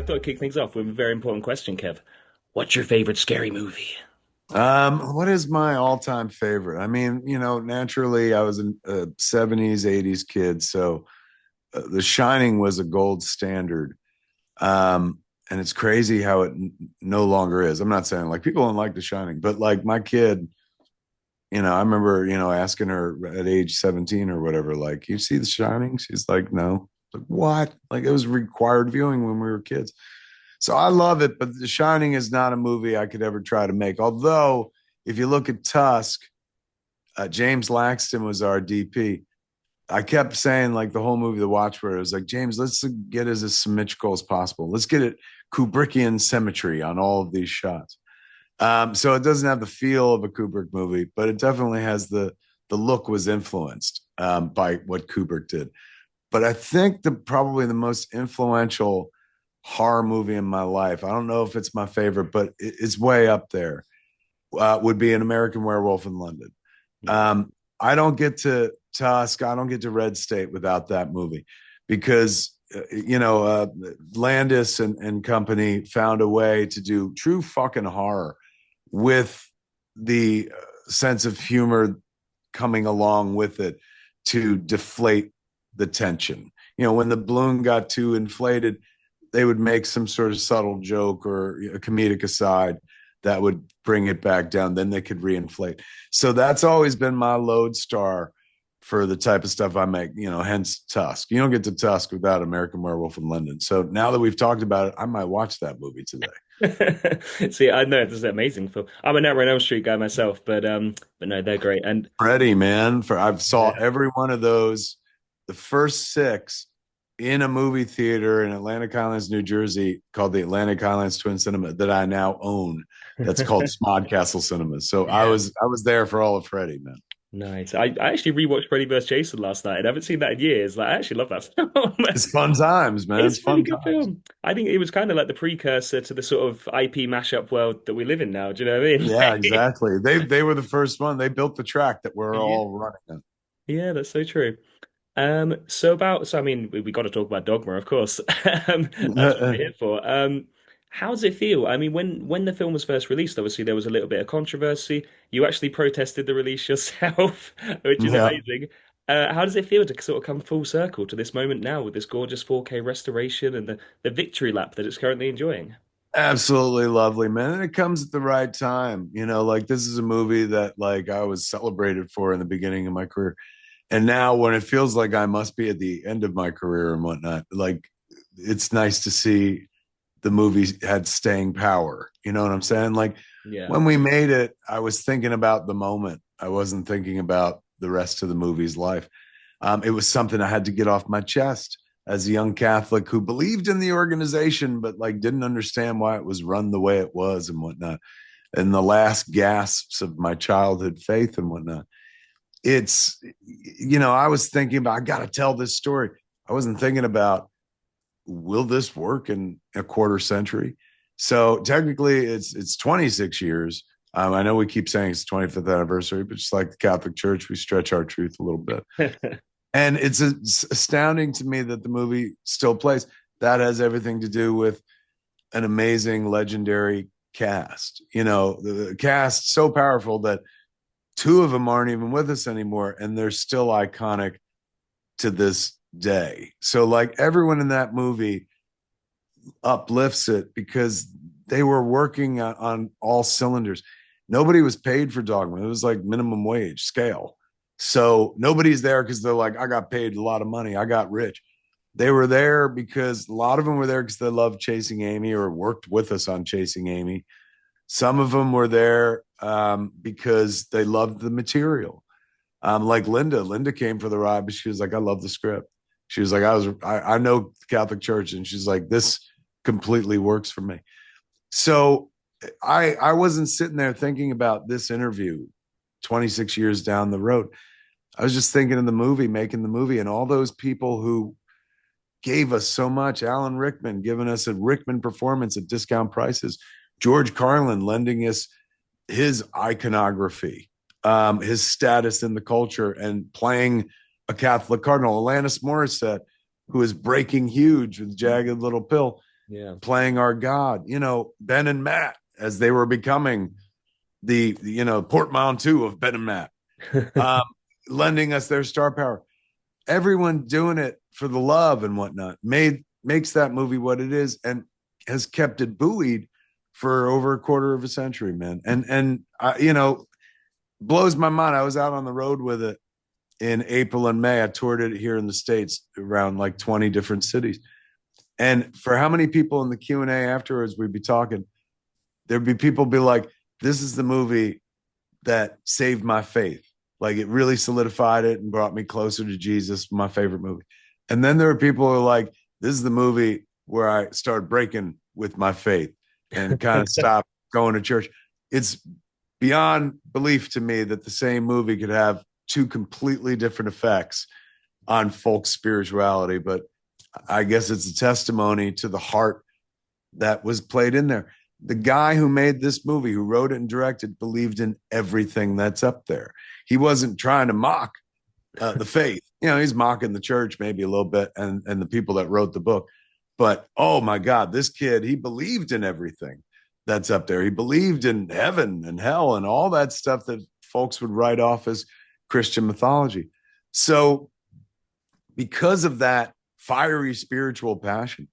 thought I'd kick things off with a very important question, Kev. What's your favorite scary movie? What is my all-time favorite? I mean, naturally, I was a 70s, 80s kid, so The Shining was a gold standard. And it's crazy how it no longer is. I'm not saying like people don't like The Shining, but like my kid, I remember, asking her at age 17 or whatever, like, you see The Shining? She's like, no. Like, what? Like, it was required viewing when we were kids. So I love it, but The Shining is not a movie I could ever try to make. Although, if you look at Tusk, James Laxton was our DP. I kept saying, like, the whole movie, The Watchword, it was like, James, let's get as symmetrical as possible. Let's get it Kubrickian symmetry on all of these shots. So it doesn't have the feel of a Kubrick movie, but it definitely has the look was influenced by what Kubrick did. But I think probably the most influential horror movie in my life, I don't know if it's my favorite, but it's way up there, would be An American Werewolf in London. Yeah. I don't get to Tusk, I don't get to Red State without that movie because Landis and company found a way to do true fucking horror with the sense of humor coming along with it to deflate the tension. When the balloon got too inflated, they would make some sort of subtle joke or a comedic aside that would bring it back down. Then they could reinflate. So that's always been my lodestar for the type of stuff I make, hence Tusk. You don't get to Tusk without American Werewolf in London. So now that we've talked about it, I might watch that movie today. See, I know this is an amazing film. I'm a Nightmare on Elm Street guy myself, but no, they're great. And Freddie, man, I've saw yeah, every one of those, the first six in a movie theater in Atlantic Highlands, New Jersey, called the Atlantic Highlands Twin Cinema that I now own. That's called Smodcastle Cinemas. So I yeah, was I was there for all of Freddie, man. nice. I actually rewatched Freddy vs. Jason last night, and I haven't seen that in years. Like, I actually love that film. It's fun times, man. It's It's a really fun good times. film. I think it was kind of like the precursor to the sort of IP mashup world that we live in now. Do you know what I mean? Yeah, exactly. They were the first one. They built the track that we're Yeah, all running on. yeah, that's so true. So I mean, we got to talk about Dogma, of course. That's what we're here for. How does it feel? I mean, when the film was first released, obviously there was a little bit of controversy. You actually protested the release yourself, which is Yeah. amazing. How does it feel to sort of come full circle to this moment now with this gorgeous 4K restoration and the victory lap that it's currently enjoying? Absolutely lovely, man. And it comes at the right time. Like this is a movie that like I was celebrated for in the beginning of my career. And now when it feels like I must be at the end of my career and whatnot, like it's nice to see the movie had staying power. You know what I'm saying? Like Yeah. when we made it, I was thinking about the moment. I wasn't thinking about the rest of the movie's life. It was something I had to get off my chest as a young Catholic who believed in the organization, but like didn't understand why it was run the way it was and whatnot. And the last gasps of my childhood faith and whatnot. I was thinking about, I got to tell this story. I wasn't thinking about, will this work in a quarter century? So technically, it's 26 years. I know we keep saying it's 25th anniversary, but just like the Catholic Church, we stretch our truth a little bit. And it's astounding to me that the movie still plays. That has everything to do with an amazing, legendary cast. The cast so powerful that two of them aren't even with us anymore, and they're still iconic to this day. So, like everyone in that movie uplifts it because they were working on all cylinders. Nobody was paid for Dogma. It was like minimum wage scale. So nobody's there because they're like, I got paid a lot of money. I got rich. They were there because a lot of them were there because they loved Chasing Amy or worked with us on Chasing Amy. Some of them were there because they loved the material. Like Linda. Linda came for the ride, but she was like, I love the script. She was like, I know Catholic Church, and she's like, this completely works for me. So I wasn't sitting there thinking about this interview 26 years down the road. I was just thinking of the movie, making the movie, and all those people who gave us so much. Alan Rickman giving us a Rickman performance at discount prices. George Carlin lending us his iconography, his status in the culture, and playing a Catholic cardinal. Alanis Morissette, who is breaking huge with Jagged Little Pill. Yeah. playing our God, Ben and Matt as they were becoming the portmanteau of Ben and Matt, um, lending us their star power. Everyone doing it for the love and whatnot makes that movie what it is, and has kept it buoyed for over a quarter of a century, man. And blows my mind. I was out on the road with it in April and May. I toured it here in the States around like 20 different cities. And for how many people in the Q&A afterwards we'd be talking, there'd be people be like, this is the movie that saved my faith. Like it really solidified it and brought me closer to Jesus, my favorite movie. And then there are people who are like, this is the movie where I started breaking with my faith and kind of stopped going to church. It's beyond belief to me that the same movie could have two completely different effects on folks' spirituality. But I guess it's a testimony to the heart that was played in there. The guy who made this movie, who wrote it and directed, believed in everything that's up there. He wasn't trying to mock the faith. He's mocking the church maybe a little bit and the people that wrote the book. But oh my God, this kid, he believed in everything that's up there. He believed in heaven and hell and all that stuff that folks would write off as Christian mythology. So, because of that fiery spiritual passion,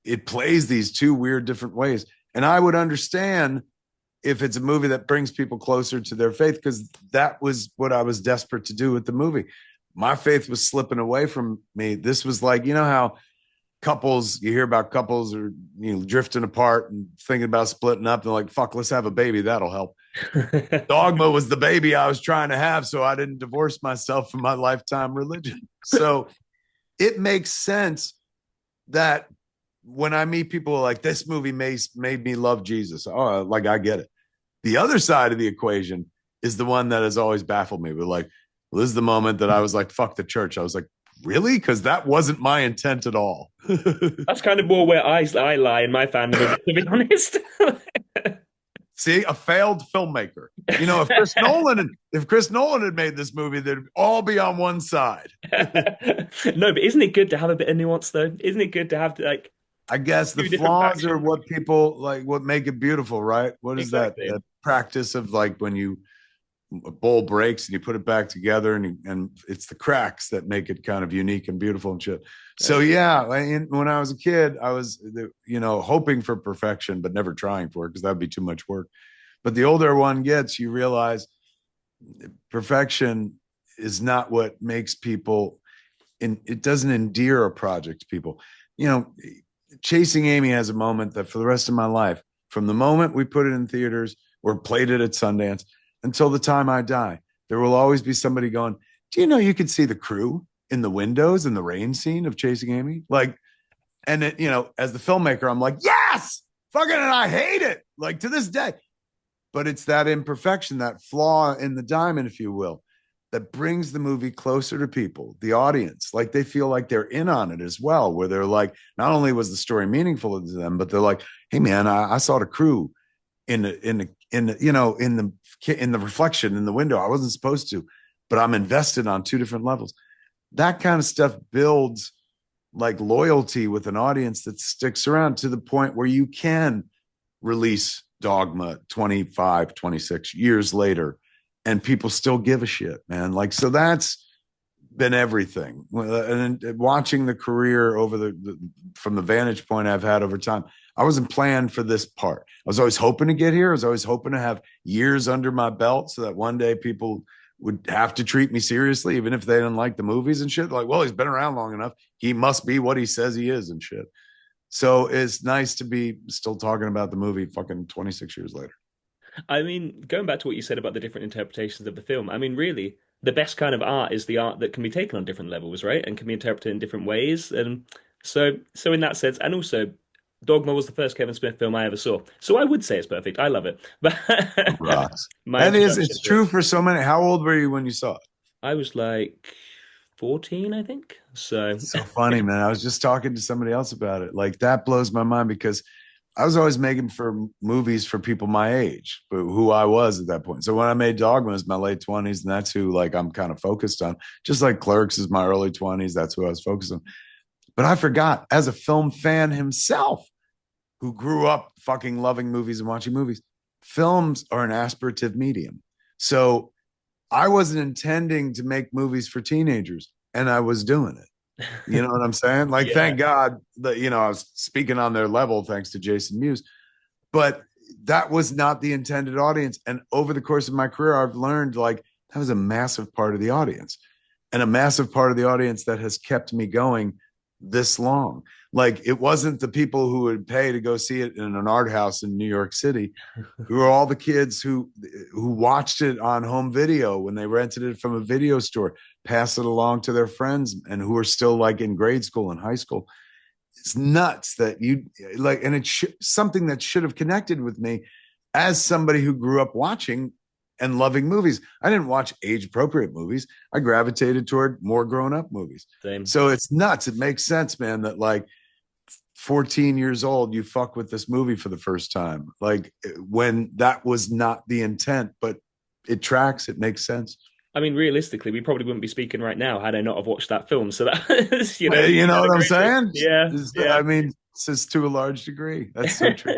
it plays these two weird different ways. And I would understand if it's a movie that brings people closer to their faith, because that was what I was desperate to do with the movie. My faith was slipping away from me. This was like, how couples, you hear about couples are drifting apart and thinking about splitting up. They're like, fuck, let's have a baby. That'll help. Dogma was the baby I was trying to have, so I didn't divorce myself from my lifetime religion. So it makes sense that when I meet people like, this movie made me love Jesus. Oh, like I get it. The other side of the equation is the one that has always baffled me. But like, well, this is the moment that I was like, fuck the church. I was like, really? Because that wasn't my intent at all. That's kind of more where I lie in my fandom of it, to be honest. See, a failed filmmaker. If Chris Nolan had made this movie, they'd all be on one side. No, but isn't it good to have a bit of nuance, though? Isn't it good to have like I guess the two different flaws are factions? what people like, what make it beautiful, right? What is that Exactly. practice of like when a bowl breaks and you put it back together and it's the cracks that make it kind of unique and beautiful and shit. So yeah, when I was a kid, I was hoping for perfection but never trying for it because that would be too much work. But the older one gets, you realize perfection is not what makes people, and it doesn't endear a project to people. Chasing Amy has a moment that for the rest of my life, from the moment we put it in theaters or played it at Sundance until the time I die, there will always be somebody going, do you know you could see the crew in the windows in the rain scene of Chasing Amy? Like, and as the filmmaker, I'm like, yes, fucking, and I hate it, like to this day. But it's that imperfection, that flaw in the diamond, if you will, that brings the movie closer to people, the audience. Like they feel like they're in on it as well, where they're like, not only was the story meaningful to them, but they're like, hey man, I saw the crew in the reflection in the window. I wasn't supposed to, but I'm invested on two different levels. That kind of stuff builds like loyalty with an audience that sticks around to the point where you can release Dogma 25, 26 years later and people still give a shit, man. Like, so that's been everything. And watching the career over from the vantage point I've had over time, I wasn't planned for this part. I was always hoping to get here. I was always hoping to have years under my belt so that one day people would have to treat me seriously, even if they didn't like the movies and shit. Like, well, he's been around long enough. He must be what he says he is and shit. So it's nice to be still talking about the movie fucking 26 years later. I mean, going back to what you said about the different interpretations of the film, I mean, really, the best kind of art is the art that can be taken on different levels, right? And can be interpreted in different ways. And so in that sense, and also, Dogma was the first Kevin Smith film I ever saw. So I would say it's perfect. I love it. But Rocks. my That is, introduction it's to it, true for so many. How old were you when you saw it? I was like 14, I think. So It's so funny, man. I was just talking to somebody else about it. Like that blows my mind because I was always making for movies for people my age, but who I was at that point. So when I made Dogma, it was my late 20s, and that's who like I'm kind of focused on. Just like Clerks is my early 20s, that's who I was focused on. But I forgot, as a film fan himself, who grew up fucking loving movies and watching movies. Films are an aspirative medium. So I wasn't intending to make movies for teenagers, and I was doing it. You know what I'm saying? Like, Yeah. thank God that, I was speaking on their level thanks to Jason Mewes, but that was not the intended audience. And over the course of my career, I've learned like that was a massive part of the audience and a massive part of the audience that has kept me going this long. Like, it wasn't the people who would pay to go see it in an art house in New York City, who are all the kids who watched it on home video when they rented it from a video store, pass it along to their friends, and who are still like in grade school and high school. It's nuts that you like, and it's something that should have connected with me as somebody who grew up watching and loving movies. I didn't watch age appropriate movies. I gravitated toward more grown up movies. Same. So it's nuts. It makes sense, man, that like 14 years old, you fuck with this movie for the first time. Like, when that was not the intent, but it tracks, it makes sense. I mean, realistically, we probably wouldn't be speaking right now had I not have watched that film. So that, You you know had a what I'm great point. saying? Yeah, yeah. I mean, it's just to a large degree. That's so true.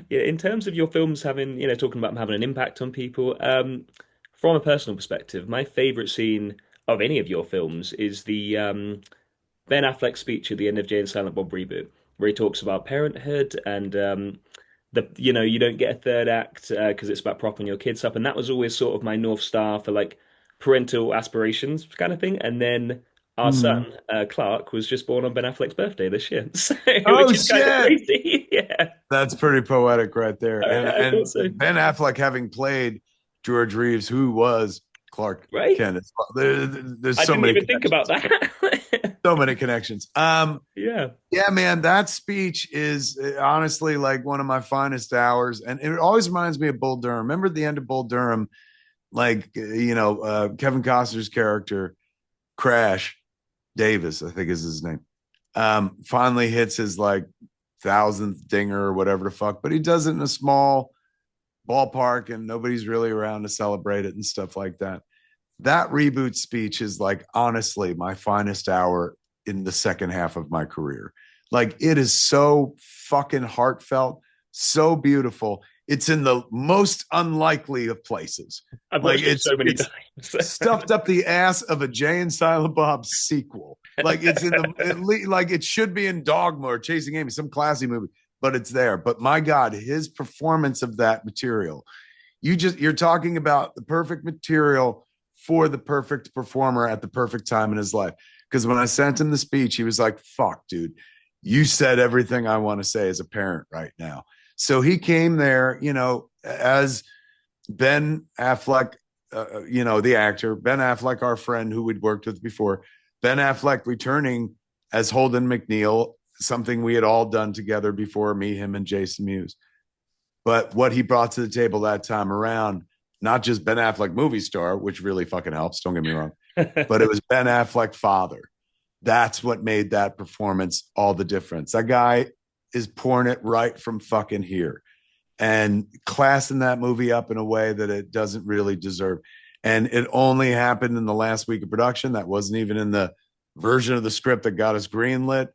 Yeah, in terms of your films having, talking about them having an impact on people, from a personal perspective, my favorite scene of any of your films is the Ben Affleck speech at the end of Jay and Silent Bob reboot, where he talks about parenthood and you don't get a third act because it's about propping your kids up, and that was always sort of my north star for like parental aspirations kind of thing. And then our Mm. son Clark was just born on Ben Affleck's birthday this year, so Oh which is kind of shit. crazy. Yeah, That's pretty poetic right there. I thought And so. Ben Affleck having played George Reeves, who was Clark Right? Kent. There's I so didn't many even think about connections. that. So many connections. Yeah. Yeah, man, that speech is honestly like one of my finest hours, and it always reminds me of Bull Durham. Remember at the end of Bull Durham, like Kevin Costner's character Crash Davis, I think is his name, finally hits his like thousandth dinger or whatever the fuck, but he does it in a small ballpark and nobody's really around to celebrate it and stuff like that. That reboot speech is like honestly my finest hour in the second half of my career. Like, it is so fucking heartfelt, so beautiful. It's in the most unlikely of places. I've Like, watched it it's so many it's times. stuffed up the ass of a Jay and Silent Bob sequel. Like, it's in like it should be in Dogma or Chasing Amy, some classy movie, but it's there. But my God, his performance of that material, you're talking about the perfect material for the perfect performer at the perfect time in his life. Because when I sent him the speech, he was like, fuck, dude, you said everything I want to say as a parent right now. So he came there, as Ben Affleck, the actor, Ben Affleck, our friend who we'd worked with before, Ben Affleck returning as Holden McNeil, something we had all done together before, me, him, and Jason Mewes. But what he brought to the table that time around, not just Ben Affleck movie star, which really fucking helps, don't get me wrong, but it was Ben Affleck father. That's what made that performance all the difference. That guy is pouring it right from fucking here and classing that movie up in a way that it doesn't really deserve. And it only happened in the last week of production. That wasn't even in the version of the script that got us greenlit.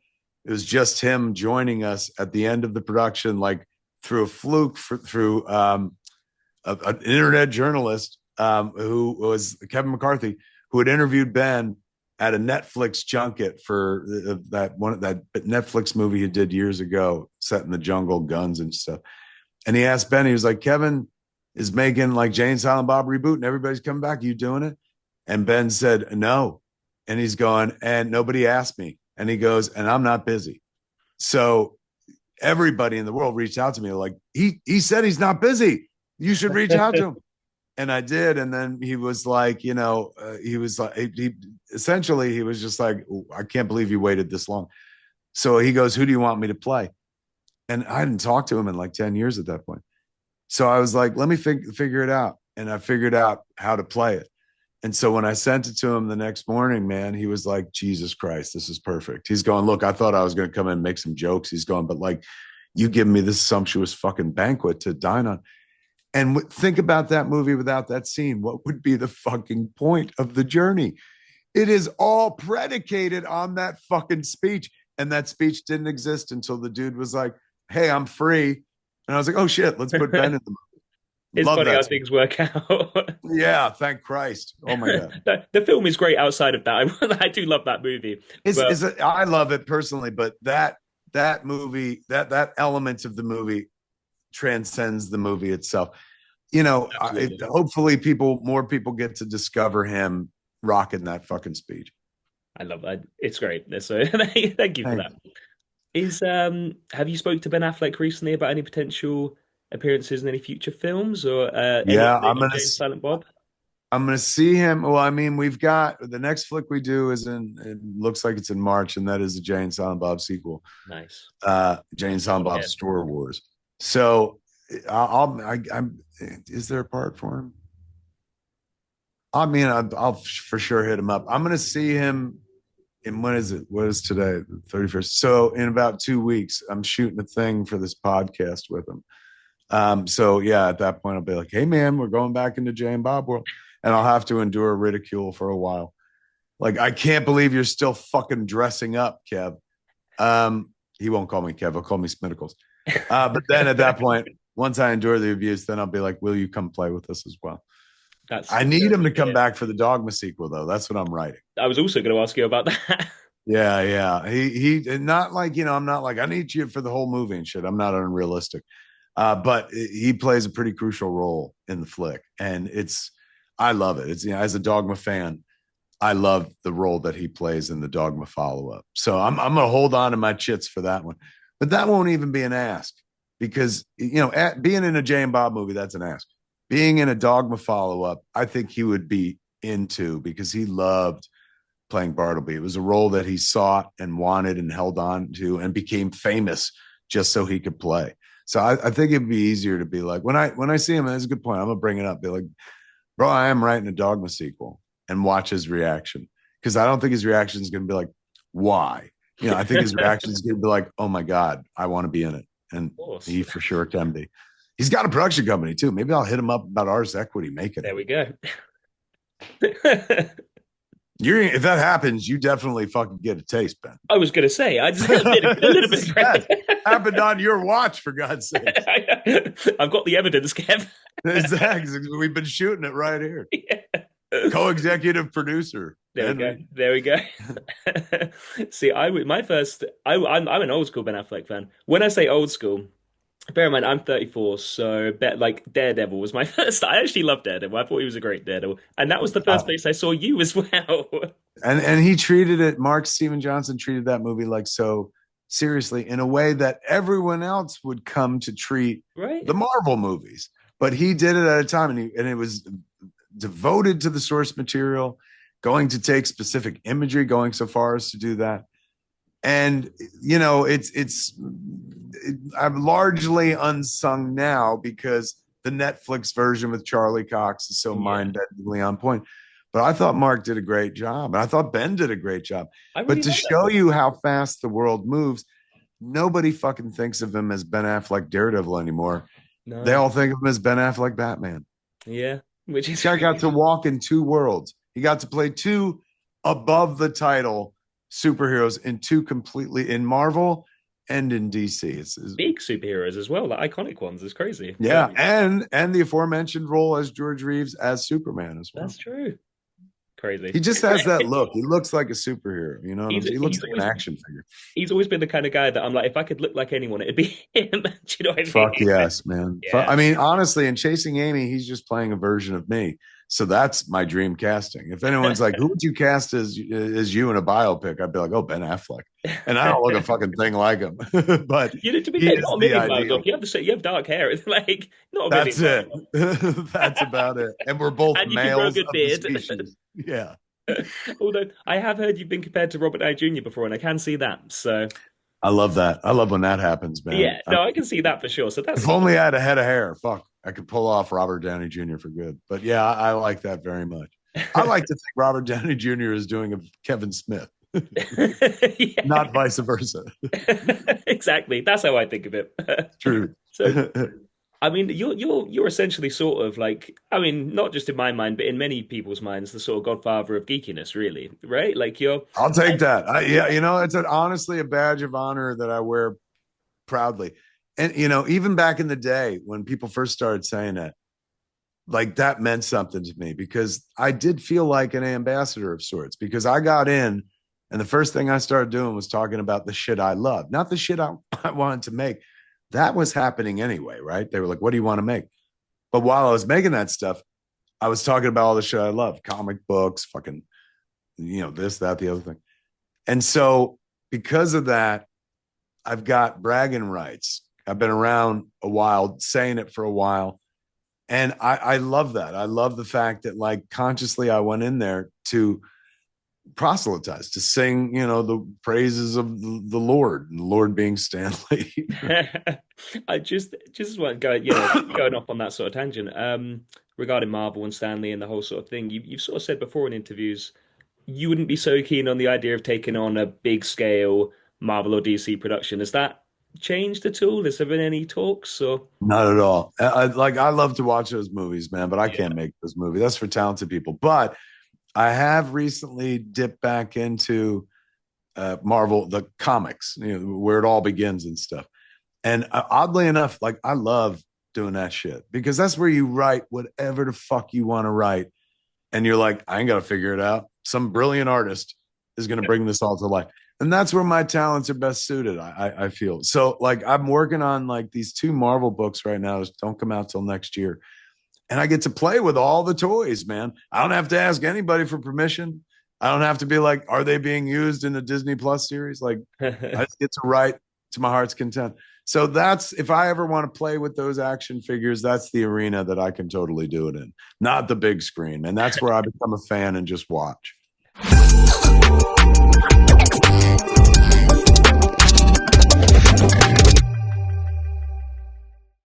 It was just him joining us at the end of the production, like through a fluke, through an internet journalist who was Kevin McCarthy, who had interviewed Ben at a Netflix junket for that Netflix movie he did years ago, set in the jungle, guns and stuff. And he asked Ben, he was like, Kevin is making like Jay and Silent Bob reboot and everybody's coming back. Are you doing it? And Ben said, no. And he's going, and nobody asked me. And he goes, and I'm not busy. So everybody in the world reached out to me like, he said he's not busy. You should reach out to him. And I did. And then he was like, he was like, essentially, he was just like, I can't believe you waited this long. So he goes, who do you want me to play? And I hadn't talked to him in like 10 years at that point. So I was like, let me figure it out. And I figured out how to play it. And so when I sent it to him the next morning, man, he was like, Jesus Christ, this is perfect. He's going, look, I thought I was going to come in and make some jokes. He's going, but like, you give me this sumptuous fucking banquet to dine on. And think about that movie without that scene. What would be the fucking point of the journey? It is all predicated on that fucking speech. And that speech didn't exist until the dude was like, hey, I'm free. And I was like, oh shit, let's put Ben in the movie. It's Love funny how that. things work out. Yeah, thank Christ. Oh my God. The film is great outside of that. I do love that movie, but I love it personally, but that movie, that element of the movie transcends the movie itself. absolutely, Hopefully more people get to discover him rocking that fucking speech. I love that. It's great. So thank you for Thank that. Is have you spoke to Ben Affleck recently about any potential appearances in any future films or any Yeah, of Jay and Silent Bob? I'm gonna see him. Well, I mean, we've got the next flick we do is in. It looks like it's in March, and that is a Jay and Silent Bob sequel. Nice. Jay and Silent Same Bob here. Store Wars. So I'm. Is there a part for him? I mean, I'll for sure hit him up. I'm gonna see him in when is it? What is today? The 31st. So in about 2 weeks, I'm shooting a thing for this podcast with him. So yeah, at that point, I'll be like, "Hey, man, we're going back into Jay and Bob world," and I'll have to endure ridicule for a while. Like, I can't believe you're still fucking dressing up, Kev. He won't call me Kev; he'll call me Smiticles. But then at that point, once I endure the abuse, then I'll be like, "Will you come play with us as well?" That's I need very him to good to come hear. back for the Dogma sequel, though. That's what I'm writing. I was also going to ask you about that. Yeah, yeah. He not like I'm not like I need you for the whole movie and shit. I'm not unrealistic. But he plays a pretty crucial role in the flick, and I love it. It's as a Dogma fan, I love the role that he plays in the Dogma follow up. So I'm gonna hold on to my chits for that one, but that won't even be an ask because being in a Jay and Bob movie, that's an ask. Being in a Dogma follow up, I think he would be into because he loved playing Bartleby. It was a role that he sought and wanted and held on to and became famous just so he could play. So I think it'd be easier to be like when I see him. That's a good point. I'm gonna bring it up. Be like, bro, I am writing a Dogma sequel, and watch his reaction because I don't think his reaction is gonna be like, why? I think his reaction is gonna be like, oh my god, I want to be in it, and Of course. he for sure can be. He's got a production company too. Maybe I'll hit him up about Ars Equity making it. There we go. If that happens, you definitely fucking get a taste, Ben. I was going to say, I just a little bit Yes, pregnant. happened on your watch, for God's sakes. I've got the evidence, Kev. Exactly. We've been shooting it right here. Yeah. Co-executive producer There we go. Henry. There we go. See, my first. I'm an old school Ben Affleck fan. When I say old school, bear in mind I'm 34, so bet like Daredevil was my first. I actually loved Daredevil. I thought he was a great Daredevil, and that was the first Uh, place I saw you as well. and he treated it. Mark Steven Johnson treated that movie like so seriously in a way that everyone else would come to treat Right? the Marvel movies, but he did it at a time, and it was devoted to the source material, going to take specific imagery, going so far as to do that. And I'm largely unsung now because the Netflix version with Charlie Cox is so Yeah, mind-bendingly on point. But I thought Mark did a great job, and I thought Ben did a great job. I But really to love that show film. you how fast the world moves, nobody fucking thinks of him as Ben Affleck Daredevil anymore. They No, all think of him as Ben Affleck Batman. yeah, which This is guy got to crazy. walk in two worlds. He got to play two above the title superheroes in two completely in Marvel and in DC. It's Big superheroes as well, like iconic ones. It's crazy, but yeah, and the aforementioned role as George Reeves as Superman as well. that's true. Crazy. He just has that look. He looks like a superhero. You know what I'm He's saying? He looks he's like an always action figure. he's always been the kind of guy that I'm like, if I could look like anyone, it'd be him. Do you know what I Fuck mean? yes, man. Yeah, I mean, honestly, in Chasing Amy, he's just playing a version of me. So that's my dream casting. If anyone's like, "Who would you cast as you in a biopic?" I'd be like, "Oh, Ben Affleck," and I don't look a fucking thing like him, but you know, to be he fair, is not a the million miles off. ideal. You have dark hair. It's like not a million That's miles it. off, That's about it. And we're both and you can grow a males good of the beard. species. Yeah, Although I have heard you've been compared to Robert Downey Jr. before, and I can see that. So I love that. I love when that happens, man. yeah, no, I can see that for sure. So If that's only I had a head of hair. Fuck, I could pull off Robert Downey Jr. for good. But yeah, I like that very much. I like to think Robert Downey Jr. is doing a Kevin Smith, yeah, not vice versa. exactly. That's how I think of it. True. So I mean, you're essentially sort of like, I mean, not just in my mind, but in many people's minds, the sort of godfather of geekiness, really, right? Like you're, I'll I, take that. Yeah, it's honestly a badge of honor that I wear proudly. And even back in the day when people first started saying it, like that meant something to me because I did feel like an ambassador of sorts because I got in and the first thing I started doing was talking about the shit I love, not the shit I wanted to make. That was happening anyway, right? They were like, what do you want to make? But while I was making that stuff, I was talking about all the shit I love, comic books, fucking, this, that, the other thing. And so because of that, I've got bragging rights. I've been around a while, saying it for a while. And I love that. I love the fact that like consciously I went in there to proselytize, to sing, the praises of the Lord, and the Lord being Stanley. I just want going, going off on that sort of tangent. Regarding Marvel and Stanley and the whole sort of thing, you've sort of said before in interviews you wouldn't be so keen on the idea of taking on a big scale Marvel or DC production. Has that changed at all? Has there been any talks or? Not at all. I love to watch those movies, man, but I Yeah. can't make those movies. That's for talented people. But I have recently dipped back into Marvel, the comics, where it all begins and stuff. And oddly enough, like I love doing that shit because that's where you write whatever the fuck you want to write. And you're like, I ain't got to figure it out. Some brilliant artist is going to bring this all to life. And that's where my talents are best suited, I feel. So, like, I'm working on like these two Marvel books right now. Don't come out till next year. And I get to play with all the toys, man. I don't have to ask anybody for permission. I don't have to be like, are they being used in the Disney Plus series? Like, I just get to write to my heart's content. So that's if I ever want to play with those action figures, that's the arena that I can totally do it in, not the big screen. And that's where I become a fan and just watch.